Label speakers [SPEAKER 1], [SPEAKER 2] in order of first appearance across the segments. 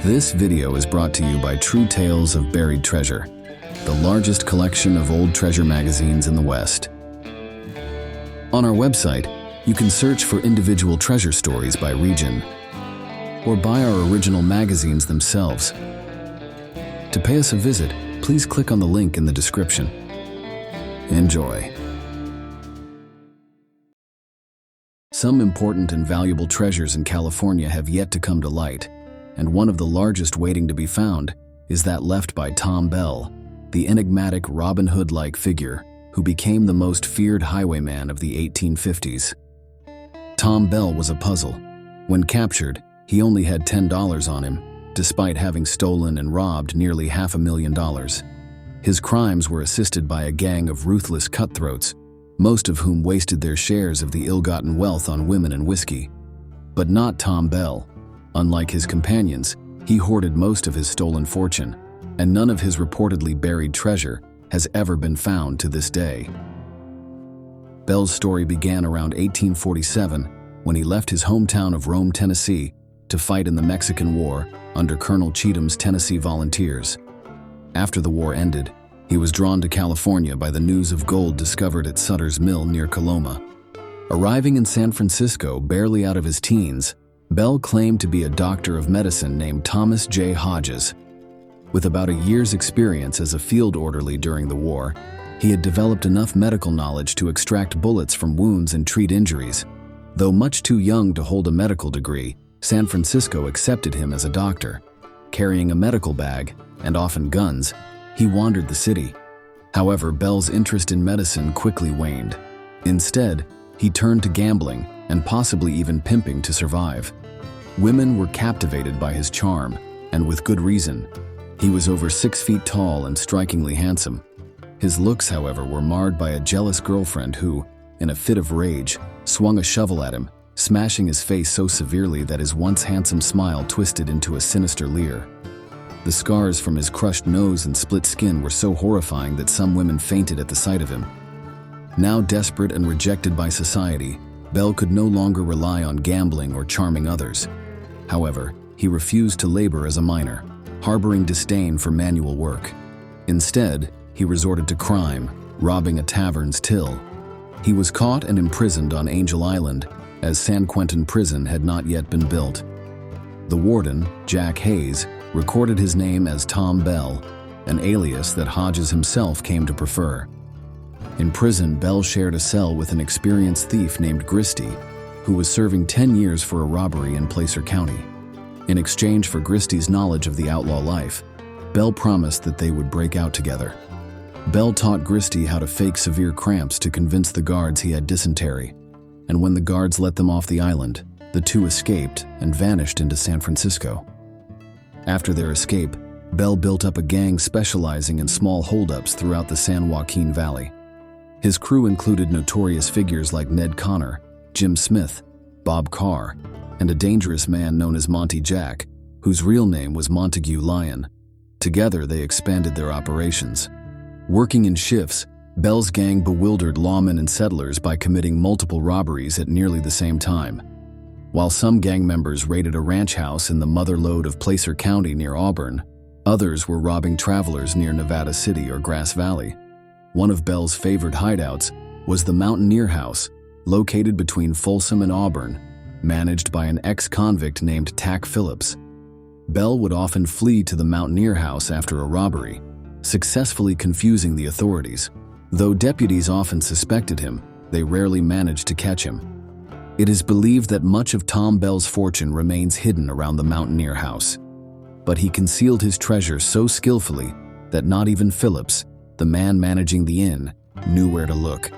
[SPEAKER 1] This video is brought to you by True Tales of Buried Treasure, the largest collection of old treasure magazines in the West. On our website, you can search for individual treasure stories by region, or buy our original magazines themselves. To pay us a visit, please click on the link in the description. Enjoy. Some important and valuable treasures in California have yet to come to light, and one of the largest waiting to be found is that left by Tom Bell, the enigmatic Robin Hood-like figure who became the most feared highwayman of the 1850s. Tom Bell was a puzzle. When captured, he only had $10 on him, despite having stolen and robbed nearly $500,000. His crimes were assisted by a gang of ruthless cutthroats, most of whom wasted their shares of the ill-gotten wealth on women and whiskey. But not Tom Bell. Unlike his companions, he hoarded most of his stolen fortune, and none of his reportedly buried treasure has ever been found to this day. Bell's story began around 1847 when he left his hometown of Rome, Tennessee, to fight in the Mexican War under Colonel Cheatham's Tennessee Volunteers. After the war ended, he was drawn to California by the news of gold discovered at Sutter's Mill near Coloma. Arriving in San Francisco barely out of his teens, Bell claimed to be a doctor of medicine named Thomas J. Hodges. With about a year's experience as a field orderly during the war, he had developed enough medical knowledge to extract bullets from wounds and treat injuries. Though much too young to hold a medical degree, San Francisco accepted him as a doctor. Carrying a medical bag, and often guns, he wandered the city. However, Bell's interest in medicine quickly waned. Instead, he turned to gambling and possibly even pimping to survive. Women were captivated by his charm, and with good reason. He was over 6 feet tall and strikingly handsome. His looks, however, were marred by a jealous girlfriend who, in a fit of rage, swung a shovel at him, smashing his face so severely that his once handsome smile twisted into a sinister leer. The scars from his crushed nose and split skin were so horrifying that some women fainted at the sight of him. Now desperate and rejected by society, Bell could no longer rely on gambling or charming others. However, he refused to labor as a miner, harboring disdain for manual work. Instead, he resorted to crime, robbing a tavern's till. He was caught and imprisoned on Angel Island, as San Quentin Prison had not yet been built. The warden, Jack Hayes, recorded his name as Tom Bell, an alias that Hodges himself came to prefer. In prison, Bell shared a cell with an experienced thief named Gristy, who was serving 10 years for a robbery in Placer County. In exchange for Gristy's knowledge of the outlaw life, Bell promised that they would break out together. Bell taught Gristy how to fake severe cramps to convince the guards he had dysentery, and when the guards let them off the island, the two escaped and vanished into San Francisco. After their escape, Bell built up a gang specializing in small holdups throughout the San Joaquin Valley. His crew included notorious figures like Ned Connor, Jim Smith, Bob Carr, and a dangerous man known as Monty Jack, whose real name was Montague Lyon. Together, they expanded their operations. Working in shifts, Bell's gang bewildered lawmen and settlers by committing multiple robberies at nearly the same time. While some gang members raided a ranch house in the Mother Lode of Placer County near Auburn, others were robbing travelers near Nevada City or Grass Valley. One of Bell's favorite hideouts was the Mountaineer House, located between Folsom and Auburn, managed by an ex-convict named Tack Phillips. Bell would often flee to the Mountaineer House after a robbery, successfully confusing the authorities. Though deputies often suspected him, they rarely managed to catch him. It is believed that much of Tom Bell's fortune remains hidden around the Mountaineer House. But he concealed his treasure so skillfully that not even Phillips, the man managing the inn, knew where to look.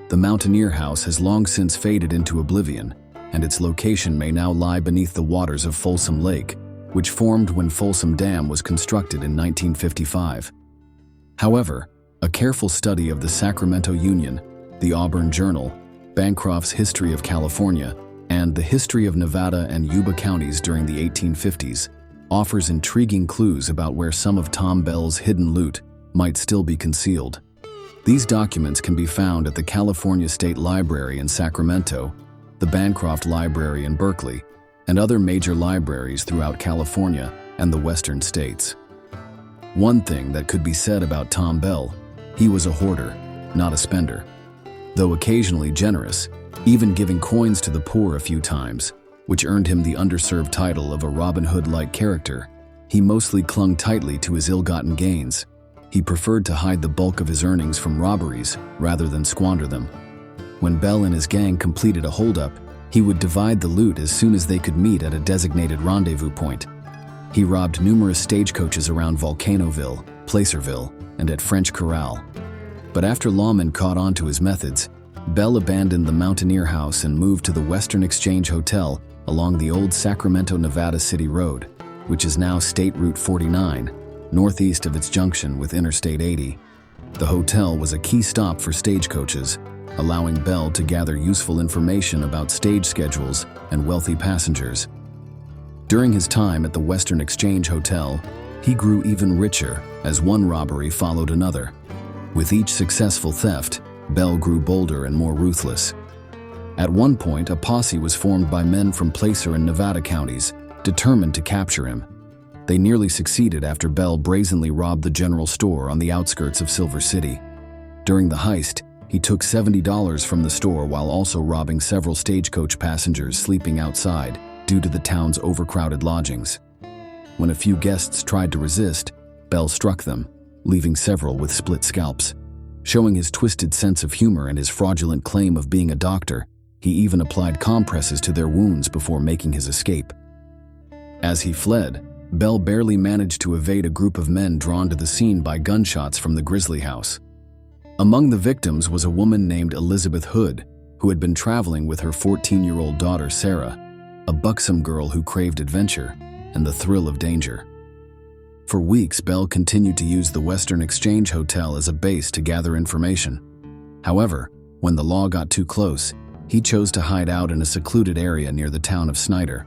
[SPEAKER 1] The Mountaineer House has long since faded into oblivion, and its location may now lie beneath the waters of Folsom Lake, which formed when Folsom Dam was constructed in 1955. However, a careful study of the Sacramento Union, the Auburn Journal, Bancroft's History of California, and the History of Nevada and Yuba counties during the 1850s offers intriguing clues about where some of Tom Bell's hidden loot might still be concealed. These documents can be found at the California State Library in Sacramento, the Bancroft Library in Berkeley, and other major libraries throughout California and the western states. One thing that could be said about Tom Bell: he was a hoarder, not a spender. Though occasionally generous, even giving coins to the poor a few times, which earned him the underserved title of a Robin Hood-like character, he mostly clung tightly to his ill-gotten gains. He preferred to hide the bulk of his earnings from robberies rather than squander them. When Bell and his gang completed a holdup, he would divide the loot as soon as they could meet at a designated rendezvous point. He robbed numerous stagecoaches around Volcanoville, Placerville, and at French Corral. But after lawmen caught on to his methods, Bell abandoned the Mountaineer House and moved to the Western Exchange Hotel along the old Sacramento, Nevada City Road, which is now State Route 49, northeast of its junction with Interstate 80. The hotel was a key stop for stagecoaches, allowing Bell to gather useful information about stage schedules and wealthy passengers. During his time at the Western Exchange Hotel, he grew even richer as one robbery followed another. With each successful theft, Bell grew bolder and more ruthless. At one point, a posse was formed by men from Placer and Nevada counties, determined to capture him. They nearly succeeded after Bell brazenly robbed the general store on the outskirts of Silver City. During the heist, he took $70 from the store while also robbing several stagecoach passengers sleeping outside due to the town's overcrowded lodgings. When a few guests tried to resist, Bell struck them, leaving several with split scalps. Showing his twisted sense of humor and his fraudulent claim of being a doctor, he even applied compresses to their wounds before making his escape. As he fled, Bell barely managed to evade a group of men drawn to the scene by gunshots from the Grizzly House. Among the victims was a woman named Elizabeth Hood, who had been traveling with her 14-year-old daughter Sarah, a buxom girl who craved adventure and the thrill of danger. For weeks, Bell continued to use the Western Exchange Hotel as a base to gather information. However, when the law got too close, he chose to hide out in a secluded area near the town of Snyder.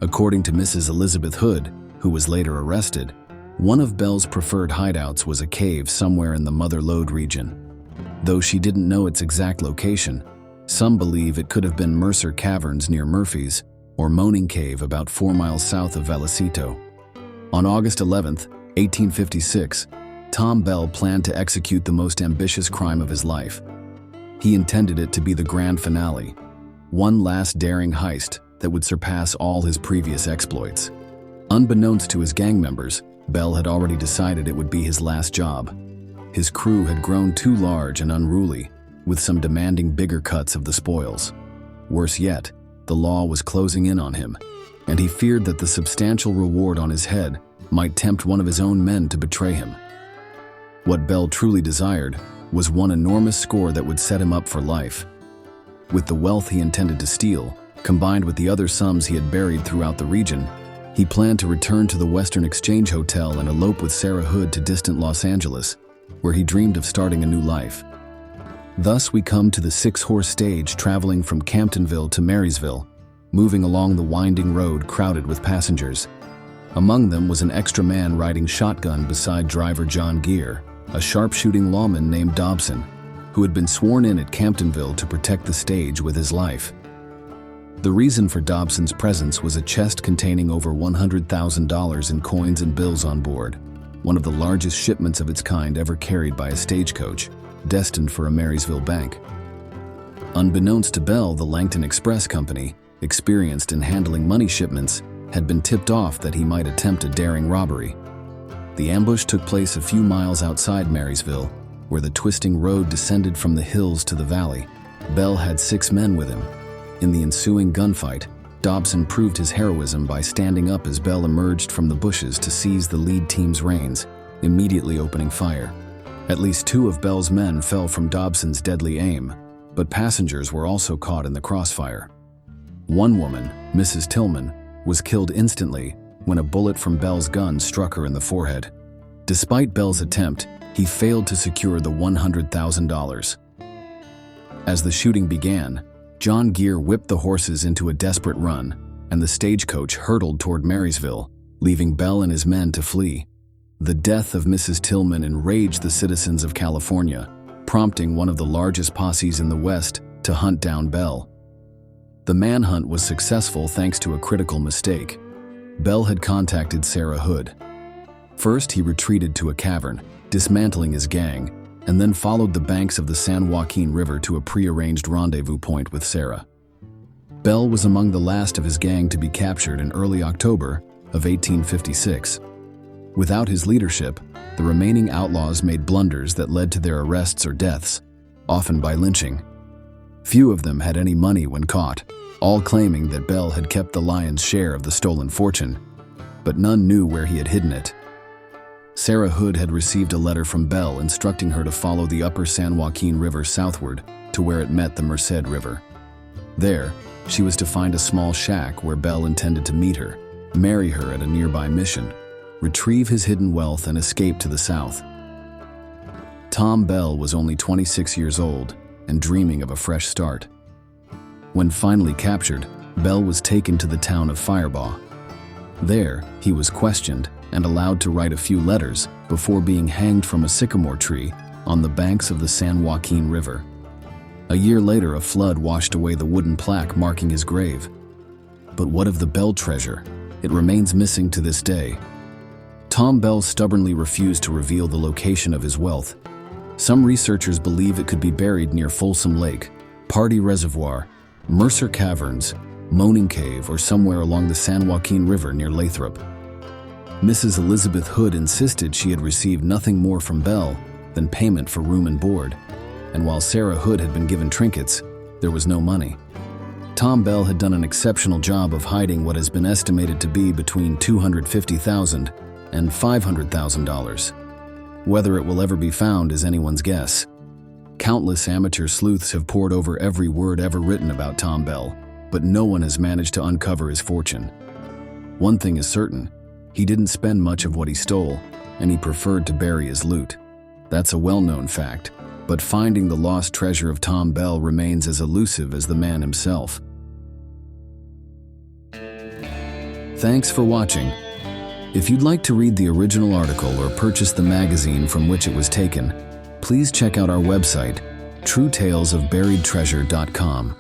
[SPEAKER 1] According to Mrs. Elizabeth Hood, who was later arrested, one of Bell's preferred hideouts was a cave somewhere in the Mother Lode region. Though she didn't know its exact location, some believe it could have been Mercer Caverns near Murphy's or Moaning Cave about 4 miles south of Vallecito. On August 11, 1856, Tom Bell planned to execute the most ambitious crime of his life. He intended it to be the grand finale, one last daring heist that would surpass all his previous exploits. Unbeknownst to his gang members, Bell had already decided it would be his last job. His crew had grown too large and unruly, with some demanding bigger cuts of the spoils. Worse yet, the law was closing in on him, and he feared that the substantial reward on his head might tempt one of his own men to betray him. What Bell truly desired was one enormous score that would set him up for life. With the wealth he intended to steal, combined with the other sums he had buried throughout the region, he planned to return to the Western Exchange Hotel and elope with Sarah Hood to distant Los Angeles, where he dreamed of starting a new life. Thus we come to the 6-horse stage traveling from Camptonville to Marysville, moving along the winding road crowded with passengers. Among them was an extra man riding shotgun beside driver John Gear, a sharpshooting lawman named Dobson, who had been sworn in at Camptonville to protect the stage with his life. The reason for Dobson's presence was a chest containing over $100,000 in coins and bills on board, one of the largest shipments of its kind ever carried by a stagecoach, destined for a Marysville bank. Unbeknownst to Bell, the Langton Express Company, experienced in handling money shipments, had been tipped off that he might attempt a daring robbery. The ambush took place a few miles outside Marysville, where the twisting road descended from the hills to the valley. Bell had 6 men with him. In the ensuing gunfight, Dobson proved his heroism by standing up as Bell emerged from the bushes to seize the lead team's reins, immediately opening fire. At least 2 of Bell's men fell from Dobson's deadly aim, but passengers were also caught in the crossfire. One woman, Mrs. Tillman, was killed instantly when a bullet from Bell's gun struck her in the forehead. Despite Bell's attempt, he failed to secure the $100,000. As the shooting began, John Gear whipped the horses into a desperate run, and the stagecoach hurtled toward Marysville, leaving Bell and his men to flee. The death of Mrs. Tillman enraged the citizens of California, prompting one of the largest posses in the West to hunt down Bell. The manhunt was successful thanks to a critical mistake. Bell had contacted Sarah Hood. First, he retreated to a cavern, dismantling his gang, and then followed the banks of the San Joaquin River to a prearranged rendezvous point with Sarah. Bell was among the last of his gang to be captured in early October of 1856. Without his leadership, the remaining outlaws made blunders that led to their arrests or deaths, often by lynching. Few of them had any money when caught, all claiming that Bell had kept the lion's share of the stolen fortune, but none knew where he had hidden it. Sarah Hood had received a letter from Bell instructing her to follow the upper San Joaquin River southward to where it met the Merced River. There, she was to find a small shack where Bell intended to meet her, marry her at a nearby mission, retrieve his hidden wealth, and escape to the south. Tom Bell was only 26 years old and dreaming of a fresh start. When finally captured, Bell was taken to the town of Firebaugh. There, he was questioned and allowed to write a few letters before being hanged from a sycamore tree on the banks of the San Joaquin River. A year later, a flood washed away the wooden plaque marking his grave. But what of the Bell treasure? It remains missing to this day. Tom Bell stubbornly refused to reveal the location of his wealth. Some researchers believe it could be buried near Folsom Lake, Pardee Reservoir, Mercer Caverns, Moaning Cave, or somewhere along the San Joaquin River near Lathrop. Mrs. Elizabeth Hood insisted she had received nothing more from Bell than payment for room and board, and while Sarah Hood had been given trinkets, there was no money. Tom Bell had done an exceptional job of hiding what has been estimated to be between $250,000 and $500,000. Whether it will ever be found is anyone's guess. Countless amateur sleuths have pored over every word ever written about Tom Bell, but no one has managed to uncover his fortune. One thing is certain: he didn't spend much of what he stole, and he preferred to bury his loot. That's a well-known fact, but finding the lost treasure of Tom Bell remains as elusive as the man himself. Thanks for watching. If you'd like to read the original article or purchase the magazine from which it was taken, please check out our website, truetalesofburiedtreasure.com.